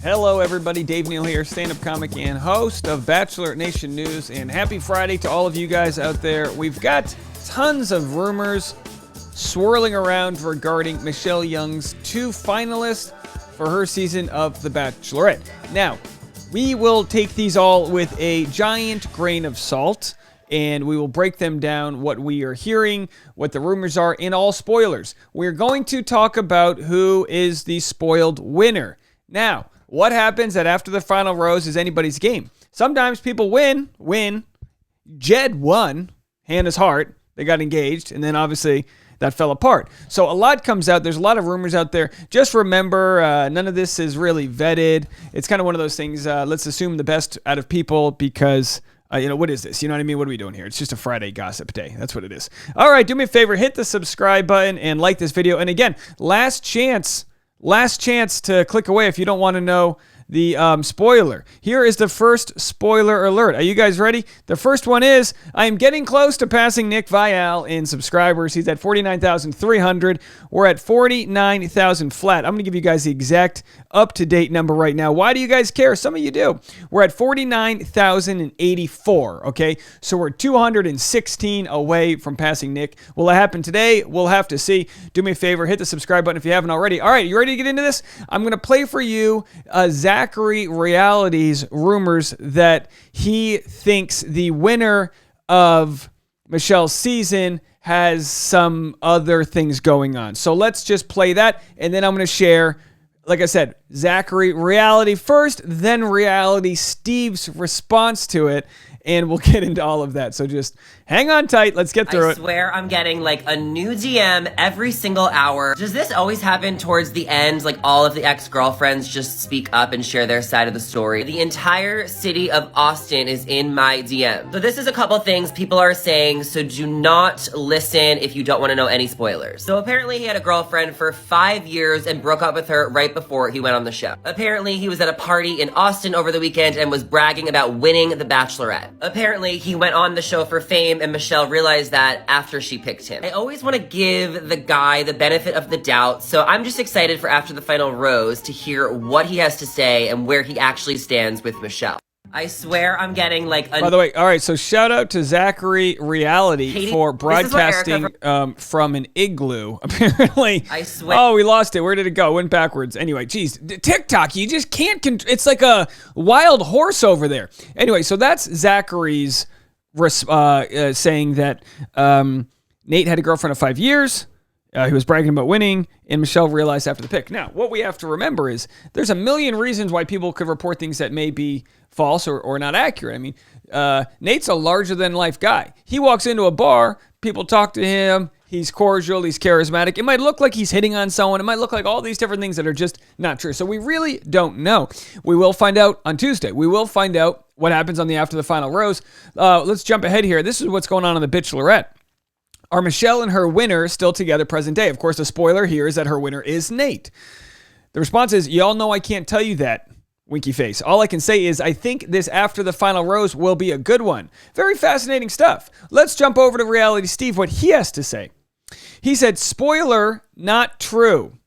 Hello, everybody. Dave Neal here, stand-up comic and host of Bachelorette Nation News. And happy Friday to all of you guys out there. We've got tons of rumors swirling around regarding Michelle Young's 2 finalists for her season of The Bachelorette. Now, we will take these all with a giant grain of salt, and we will break them down, what we are hearing, what the rumors are, and all spoilers. We're going to talk about who is the spoiled winner. Now, what happens that after the final rose is anybody's game? Sometimes people win. Jed won, Hannah's heart. They got engaged, and then obviously that fell apart. So a lot comes out. There's a lot of rumors out there. Just remember, none of this is really vetted. It's kind of one of those things, let's assume the best out of people because, what is this? You know what I mean? What are we doing here? It's just a Friday gossip day. That's what it is. All right, do me a favor. Hit the subscribe button and like this video. And again, last chance to click away if you don't want to know the spoiler. Here is the first spoiler alert. Are you guys ready? The first one is, I am getting close to passing Nick Viall in subscribers. He's at 49,300. We're at 49,000 flat. I'm going to give you guys the exact up-to-date number right now. Why do you guys care? Some of you do. We're at 49,084, okay? So we're 216 away from passing Nick. Will it happen today? We'll have to see. Do me a favor, hit the subscribe button if you haven't already. All right, you ready to get into this? I'm going to play for you Zachary Reality's rumors that he thinks the winner of Michelle's season has some other things going on. So let's just play that, and then I'm going to share, like I said, Zachary Reality first, then Reality Steve's response to it, and we'll get into all of that. So just hang on tight. Let's get through it. I swear I'm getting like a new DM every single hour. Does this always happen towards the end? Like all of the ex-girlfriends just speak up and share their side of the story. The entire city of Austin is in my DM. So this is a couple things people are saying, so do not listen if you don't want to know any spoilers. So apparently he had a girlfriend for 5 years and broke up with her right before he went on the show. Apparently he was at a party in Austin over the weekend and was bragging about winning The Bachelorette. Apparently he went on the show for fame, and Michelle realized that after she picked him. I always want to give the guy the benefit of the doubt, so I'm just excited for after the final rose to hear what he has to say and where he actually stands with Michelle. I swear I'm getting like a... By the way, all right, so shout out to Zachary Reality for broadcasting from an igloo. Apparently, I swear. Oh, we lost it. Where did it go? Went backwards. Anyway, geez, TikTok, you just can't... It's like a wild horse over there. Anyway, so that's Zachary's saying that Nate had a girlfriend of 5 years. He was bragging about winning, and Michelle realized after the pick. Now, what we have to remember is there's a million reasons why people could report things that may be false or not accurate. I mean, Nate's a larger-than-life guy. He walks into a bar, people talk to him, he's cordial, he's charismatic. It might look like he's hitting on someone. It might look like all these different things that are just not true. So we really don't know. We will find out on Tuesday. We will find out what happens on the after the final rose. Let's jump ahead here. This is what's going on The Bachelorette. Are Michelle and her winner still together present day? Of course, the spoiler here is that her winner is Nate. The response is, y'all know I can't tell you that, winky face. All I can say is I think this after the final rose will be a good one. Very fascinating stuff. Let's jump over to Reality Steve, what he has to say. He said, spoiler, not true.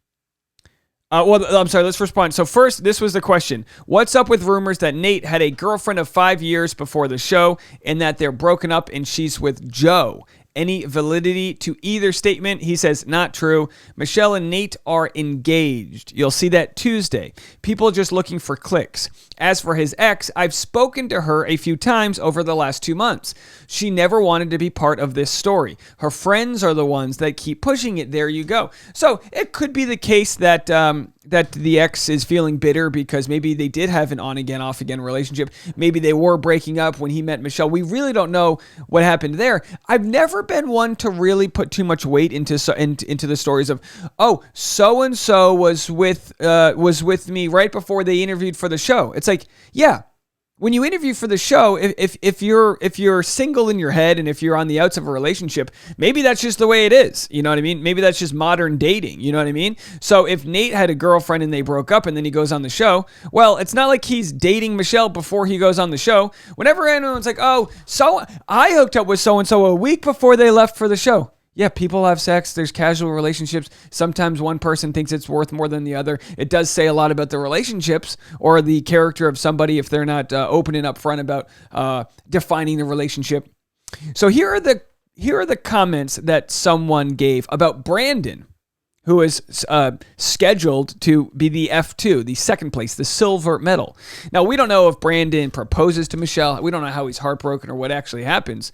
I'm sorry, let's respond. So first, this was the question. What's up with rumors that Nate had a girlfriend of 5 years before the show and that they're broken up and she's with Joe? Any validity to either statement? He says, not true. Michelle and Nate are engaged. You'll see that Tuesday. People just looking for clicks. As for his ex, I've spoken to her a few times over the last 2 months. She never wanted to be part of this story. Her friends are the ones that keep pushing it. There you go. So it could be the case that that the ex is feeling bitter because maybe they did have an on-again, off-again relationship. Maybe they were breaking up when he met Michelle. We really don't know what happened there. I've never been one to really put too much weight into the stories of, oh, so-and-so was with me right before they interviewed for the show. It's like, yeah, when you interview for the show, if you're single in your head and if you're on the outs of a relationship, maybe that's just the way it is. You know what I mean? Maybe that's just modern dating. You know what I mean? So if Nate had a girlfriend and they broke up and then he goes on the show, well, it's not like he's dating Michelle before he goes on the show. Whenever anyone's like, oh, so I hooked up with so-and-so a week before they left for the show. Yeah, people have sex. There's casual relationships. Sometimes one person thinks it's worth more than the other. It does say a lot about the relationships or the character of somebody if they're not open and upfront about defining the relationship. So here are the comments that someone gave about Brandon, who is scheduled to be the F2, the second place, the silver medal. Now, we don't know if Brandon proposes to Michelle. We don't know how he's heartbroken or what actually happens.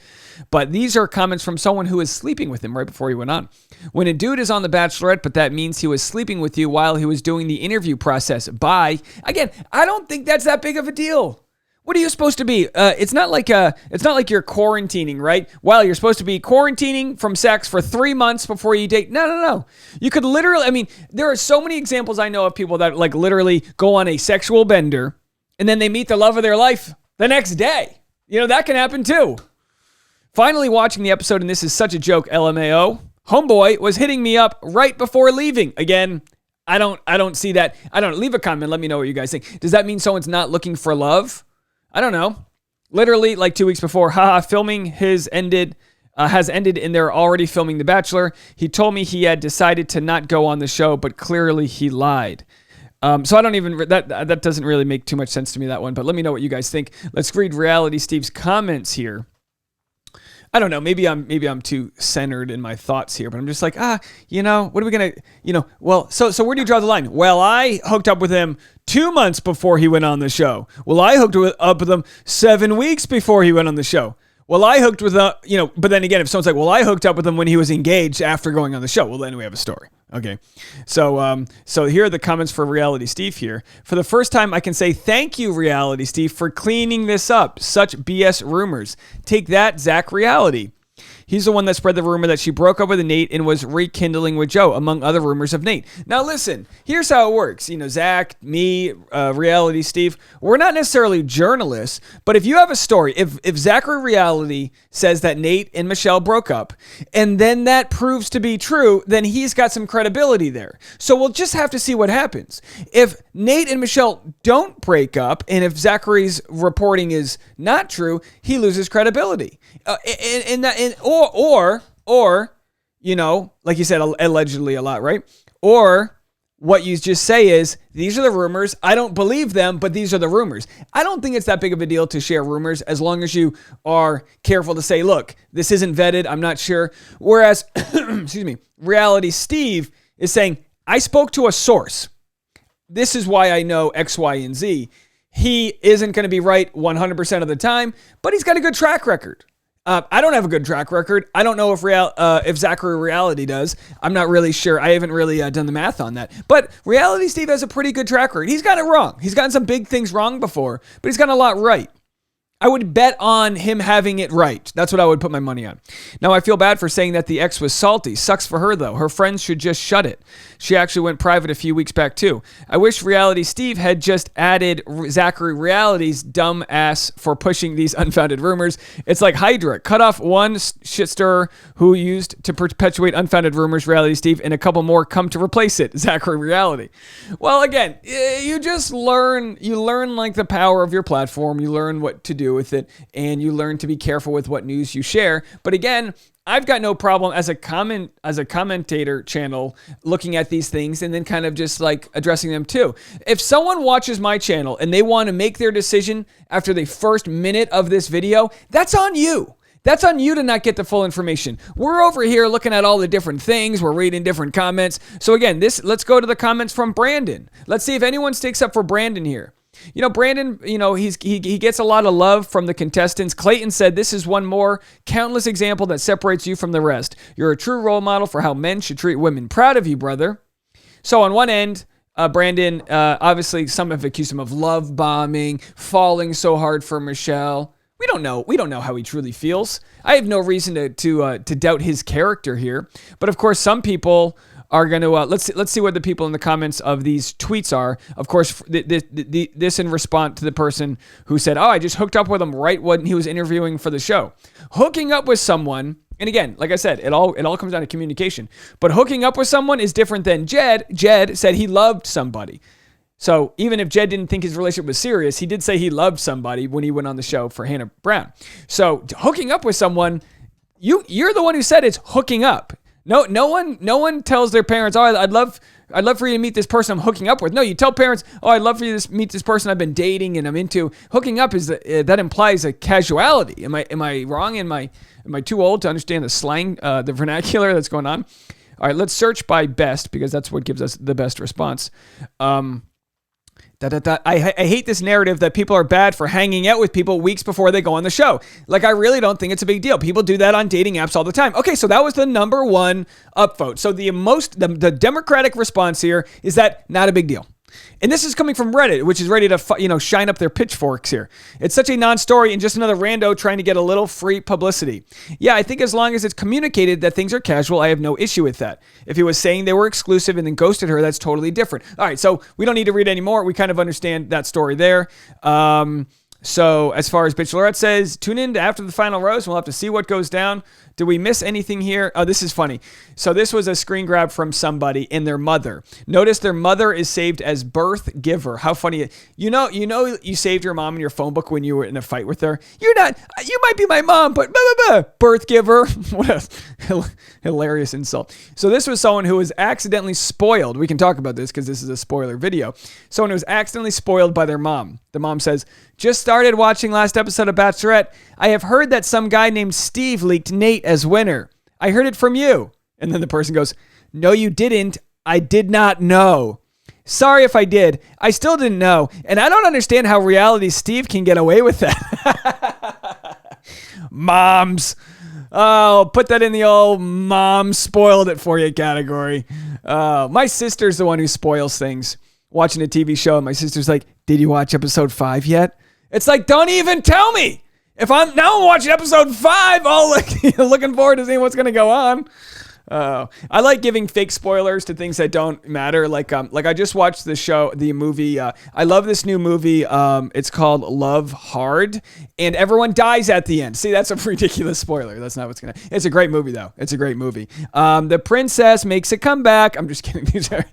But these are comments from someone who was sleeping with him right before he went on. When a dude is on The Bachelorette, but that means he was sleeping with you while he was doing the interview process. Bye. Again, I don't think that's that big of a deal. What are you supposed to be? It's not like you're quarantining, right? Well, you're supposed to be quarantining from sex for 3 months before you date. No. You could literally, I mean, there are so many examples I know of people that like literally go on a sexual bender and then they meet the love of their life the next day. You know, that can happen too. Finally watching the episode, and this is such a joke, LMAO. Homeboy was hitting me up right before leaving. Again, I don't see that. I don't leave a comment. Let me know what you guys think. Does that mean someone's not looking for love? I don't know. Literally, like 2 weeks before, filming has ended, and they're already filming The Bachelor. He told me he had decided to not go on the show, but clearly he lied. So I don't even, that doesn't really make too much sense to me, that one. But let me know what you guys think. Let's read Reality Steve's comments here. I don't know. Maybe I'm too centered in my thoughts here, but I'm just like, what are we going to, well, so where do you draw the line? Well, I hooked up with him 2 months before he went on the show. Well, I hooked up with him 7 weeks before he went on the show. Well, I hooked with, but then again, if someone's like, well, I hooked up with him when he was engaged after going on the show. Well, then we have a story. Okay. So here are the comments for Reality Steve here. For the first time, I can say thank you, Reality Steve, for cleaning this up. Such BS rumors. Take that, Zach Reality. He's the one that spread the rumor that she broke up with Nate and was rekindling with Joe, among other rumors of Nate. Now listen, here's how it works. Zach, me, Reality Steve, we're not necessarily journalists, but if you have a story, if Zachary Reality says that Nate and Michelle broke up, and then that proves to be true, then he's got some credibility there. So we'll just have to see what happens. If Nate and Michelle don't break up, and if Zachary's reporting is not true, he loses credibility. Or, like you said, allegedly a lot, right? Or what you just say is, these are the rumors. I don't believe them, but these are the rumors. I don't think it's that big of a deal to share rumors as long as you are careful to say, look, this isn't vetted. I'm not sure. Whereas, excuse me, Reality Steve is saying, I spoke to a source. This is why I know X, Y, and Z. He isn't going to be right 100% of the time, but he's got a good track record. I don't have a good track record. I don't know if Zachary Reality does. I'm not really sure. I haven't really done the math on that. But Reality Steve has a pretty good track record. He's got it wrong. He's gotten some big things wrong before, but he's gotten a lot right. I would bet on him having it right. That's what I would put my money on. Now, I feel bad for saying that the ex was salty. Sucks for her, though. Her friends should just shut it. She actually went private a few weeks back, too. I wish Reality Steve had just added Zachary Reality's dumb ass for pushing these unfounded rumors. It's like Hydra. Cut off one shit stirrer who used to perpetuate unfounded rumors, Reality Steve, and a couple more come to replace it, Zachary Reality. Well, again, you just learn. You learn, like, the power of your platform. You learn what to do with it, and you learn to be careful with what news you share. But again, I've got no problem as a commentator channel looking at these things and then kind of just like addressing them too. If someone watches my channel and they want to make their decision after the first minute of this video, that's on you. That's on you to not get the full information. We're over here looking at all the different things. We're reading different comments. So again, let's go to the comments from Brandon. Let's see if anyone sticks up for Brandon here. Brandon, he gets a lot of love from the contestants. Clayton said, this is one more countless example that separates you from the rest. You're a true role model for how men should treat women. Proud of you, brother. So on one end, Brandon, obviously some have accused him of love bombing, falling so hard for Michelle. We don't know how he truly feels. I have no reason to doubt his character here. But of course, some people are going to, let's see what the people in the comments of these tweets are. Of course, this in response to the person who said, I just hooked up with him right when he was interviewing for the show. Hooking up with someone, and again, like I said, it all comes down to communication. But hooking up with someone is different than Jed. Jed said he loved somebody. So even if Jed didn't think his relationship was serious, he did say he loved somebody when he went on the show for Hannah Brown. So hooking up with someone, You're the one who said it's hooking up. No one tells their parents, oh, I'd love for you to meet this person I'm hooking up with. No, you tell parents, oh, I'd love for you to meet this person I've been dating and I'm into. Hooking up is that implies a casuality. Am I wrong? Am I too old to understand the slang, the vernacular that's going on? All right, let's search by best because that's what gives us the best response. I hate this narrative that people are bad for hanging out with people weeks before they go on the show. Like, I really don't think it's a big deal. People do that on dating apps all the time. Okay, so that was the number one upvote. So the Democratic response here is that not a big deal. And this is coming from Reddit, which is ready to shine up their pitchforks here. It's such a non-story and just another rando trying to get a little free publicity. Yeah, I think as long as it's communicated that things are casual, I have no issue with that. If he was saying they were exclusive and then ghosted her, that's totally different. All right, so we don't need to read anymore. We kind of understand that story there. So as far as Bachelorette says, tune in to after the final rose. We'll have to see what goes down. Did we miss anything here? Oh, this is funny. So this was a screen grab from somebody and their mother. Notice their mother is saved as birth giver. How funny. You saved your mom in your phone book when you were in a fight with her. You might be my mom, but blah, blah, blah, birth giver. What a hilarious insult. So this was someone who was accidentally spoiled. We can talk about this because this is a spoiler video. Someone who was accidentally spoiled by their mom. The mom says, just started watching last episode of Bachelorette. I have heard that some guy named Steve leaked Nate as winner. I heard it from you. And then the person goes, no, you didn't. I did not know. Sorry if I did. I still didn't know. And I don't understand how reality Steve can get away with that. Moms. Oh, put that in the old mom spoiled it for you category. My sister's the one who spoils things. Watching a TV show and my sister's like, did you watch episode 5 yet? It's like, don't even tell me. If I'm watching episode 5, all looking forward to seeing what's going to go on. I like giving fake spoilers to things that don't matter. Like I just watched the movie. I love this new movie. It's called Love Hard, and everyone dies at the end. See, that's a ridiculous spoiler. That's not what's gonna. It's a great movie though. It's a great movie. The princess makes a comeback. I'm just kidding. These are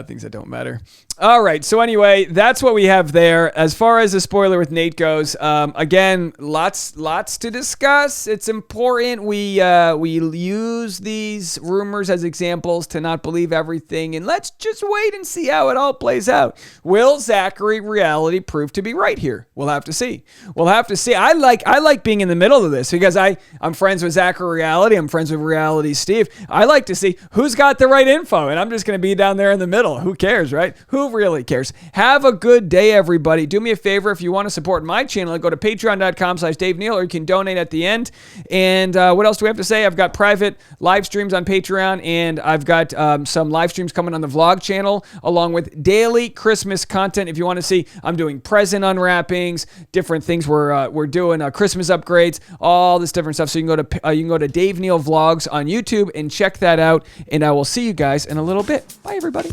things that don't matter. All right. So anyway, that's what we have there. As far as the spoiler with Nate goes, again, lots to discuss. It's important we use these rumors as examples to not believe everything, and let's just wait and see how it all plays out. Will Zachary reality prove to be right here? We'll have to see. I like being in the middle of this because I'm friends with Zachary reality. I'm friends with reality Steve. I like to see who's got the right info, and I'm just going to be down there in the middle. Who cares, right? Who really cares? Have a good day, everybody. Do me a favor. If you want to support my channel, go to patreon.com/Dave Neal, or you can donate at the end. And what else do we have to say? I've got private live streams on Patreon, and I've got some live streams coming on the vlog channel, along with daily Christmas content. If you want to see, I'm doing present unwrappings, different things. We're doing Christmas upgrades, all this different stuff. So you can go to Dave Neal Vlogs on YouTube and check that out. And I will see you guys in a little bit. Bye, everybody.